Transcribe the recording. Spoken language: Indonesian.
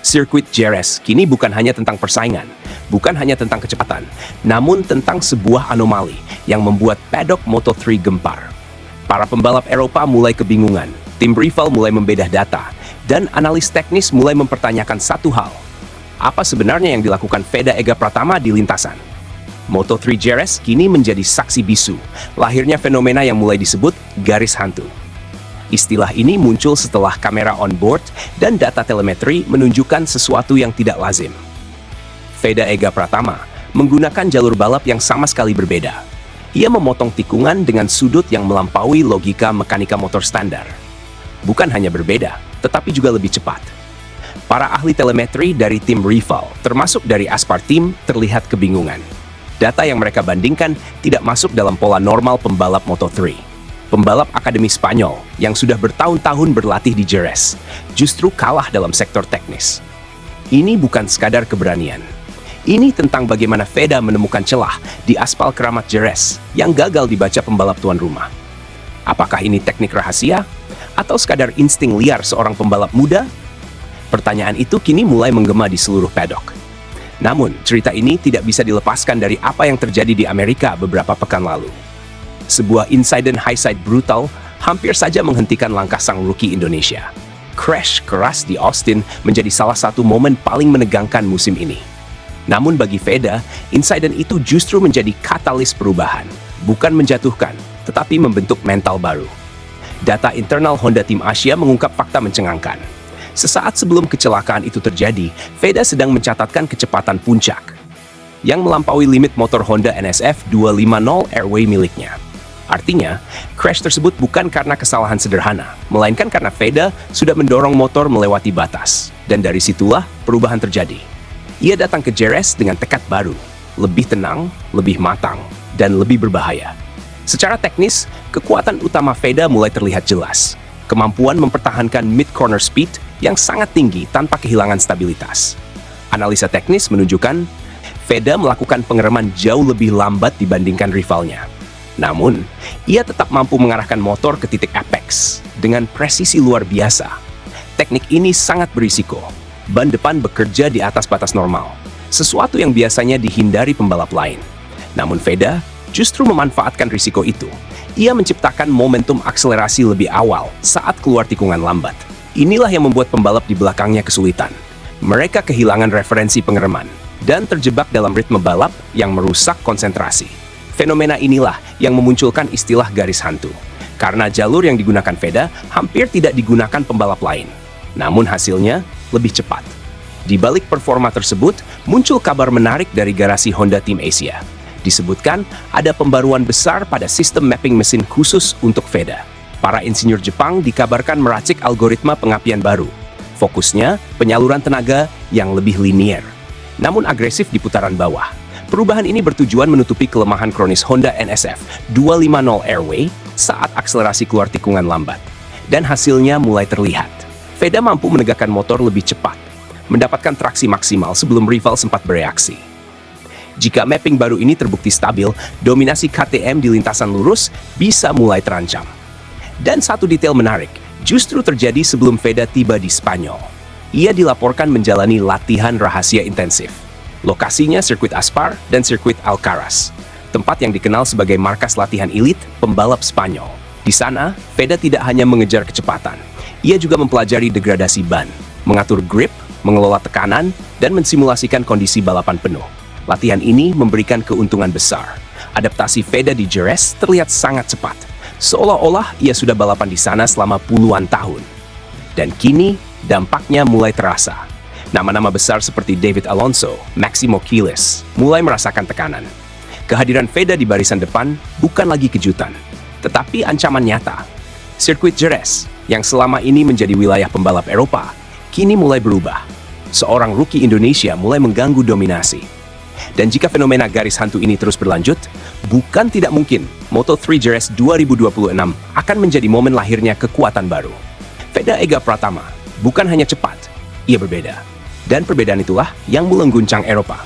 Sirkuit Jerez kini bukan hanya tentang persaingan, bukan hanya tentang kecepatan, namun tentang sebuah anomali yang membuat paddock Moto3 gempar. Para pembalap Eropa mulai kebingungan, tim rival mulai membedah data, dan analis teknis mulai mempertanyakan satu hal. Apa sebenarnya yang dilakukan Veda Ega Pratama di lintasan? Moto3 Jerez kini menjadi saksi bisu, lahirnya fenomena yang mulai disebut garis hantu. Istilah ini muncul setelah kamera on-board dan data telemetri menunjukkan sesuatu yang tidak lazim. Veda Ega Pratama menggunakan jalur balap yang sama sekali berbeda. Ia memotong tikungan dengan sudut yang melampaui logika mekanika motor standar. Bukan hanya berbeda, tetapi juga lebih cepat. Para ahli telemetri dari tim rival, termasuk dari Aspar Team, terlihat kebingungan. Data yang mereka bandingkan tidak masuk dalam pola normal pembalap Moto3. Pembalap Akademi Spanyol yang sudah bertahun-tahun berlatih di Jerez justru kalah dalam sektor teknis. Ini bukan sekadar keberanian. Ini tentang bagaimana Veda menemukan celah di aspal keramat Jerez yang gagal dibaca pembalap tuan rumah. Apakah ini teknik rahasia atau sekadar insting liar seorang pembalap muda? Pertanyaan itu kini mulai menggema di seluruh paddock. Namun, cerita ini tidak bisa dilepaskan dari apa yang terjadi di Amerika beberapa pekan lalu. Sebuah insiden hindsight brutal hampir saja menghentikan langkah sang rookie Indonesia. Crash keras di Austin menjadi salah satu momen paling menegangkan musim ini. Namun bagi Veda, insiden itu justru menjadi katalis perubahan, bukan menjatuhkan, tetapi membentuk mental baru. Data internal Honda Tim Asia mengungkap fakta mencengangkan. Sesaat sebelum kecelakaan itu terjadi, Veda sedang mencatatkan kecepatan puncak yang melampaui limit motor Honda NSF 250 Airway miliknya. Artinya, crash tersebut bukan karena kesalahan sederhana, melainkan karena Veda sudah mendorong motor melewati batas. Dan dari situlah perubahan terjadi. Ia datang ke Jerez dengan tekad baru, lebih tenang, lebih matang, dan lebih berbahaya. Secara teknis, kekuatan utama Veda mulai terlihat jelas. Kemampuan mempertahankan mid-corner speed yang sangat tinggi tanpa kehilangan stabilitas. Analisa teknis menunjukkan Veda melakukan pengereman jauh lebih lambat dibandingkan rivalnya. Namun, ia tetap mampu mengarahkan motor ke titik apex dengan presisi luar biasa. Teknik ini sangat berisiko. Ban depan bekerja di atas batas normal, sesuatu yang biasanya dihindari pembalap lain. Namun Veda justru memanfaatkan risiko itu. Ia menciptakan momentum akselerasi lebih awal saat keluar tikungan lambat. Inilah yang membuat pembalap di belakangnya kesulitan. Mereka kehilangan referensi pengereman dan terjebak dalam ritme balap yang merusak konsentrasi. Fenomena inilah yang memunculkan istilah garis hantu. Karena jalur yang digunakan Veda hampir tidak digunakan pembalap lain. Namun hasilnya lebih cepat. Di balik performa tersebut, muncul kabar menarik dari garasi Honda Tim Asia. Disebutkan ada pembaruan besar pada sistem mapping mesin khusus untuk Veda. Para insinyur Jepang dikabarkan meracik algoritma pengapian baru. Fokusnya penyaluran tenaga yang lebih linier, namun agresif di putaran bawah. Perubahan ini bertujuan menutupi kelemahan kronis Honda NSF 250 Airway saat akselerasi keluar tikungan lambat. Dan hasilnya mulai terlihat. Veda mampu menegakkan motor lebih cepat, mendapatkan traksi maksimal sebelum rival sempat bereaksi. Jika mapping baru ini terbukti stabil, dominasi KTM di lintasan lurus bisa mulai terancam. Dan satu detail menarik, justru terjadi sebelum Veda tiba di Spanyol. Ia dilaporkan menjalani latihan rahasia intensif. Lokasinya sirkuit Aspar dan sirkuit Alcaraz, tempat yang dikenal sebagai markas latihan elit pembalap Spanyol. Di sana, Veda tidak hanya mengejar kecepatan, ia juga mempelajari degradasi ban, mengatur grip, mengelola tekanan, dan mensimulasikan kondisi balapan penuh. Latihan ini memberikan keuntungan besar. Adaptasi Veda di Jerez terlihat sangat cepat, seolah-olah ia sudah balapan di sana selama puluhan tahun. Dan kini, dampaknya mulai terasa. Nama-nama besar seperti David Alonso, Maximo Quiles mulai merasakan tekanan. Kehadiran Veda di barisan depan bukan lagi kejutan, tetapi ancaman nyata. Sirkuit Jerez, yang selama ini menjadi wilayah pembalap Eropa, kini mulai berubah. Seorang rookie Indonesia mulai mengganggu dominasi. Dan jika fenomena garis hantu ini terus berlanjut, bukan tidak mungkin Moto3 Jerez 2026 akan menjadi momen lahirnya kekuatan baru. Veda Ega Pratama bukan hanya cepat, ia berbeda. Dan perbedaan itulah yang mengguncang Eropa.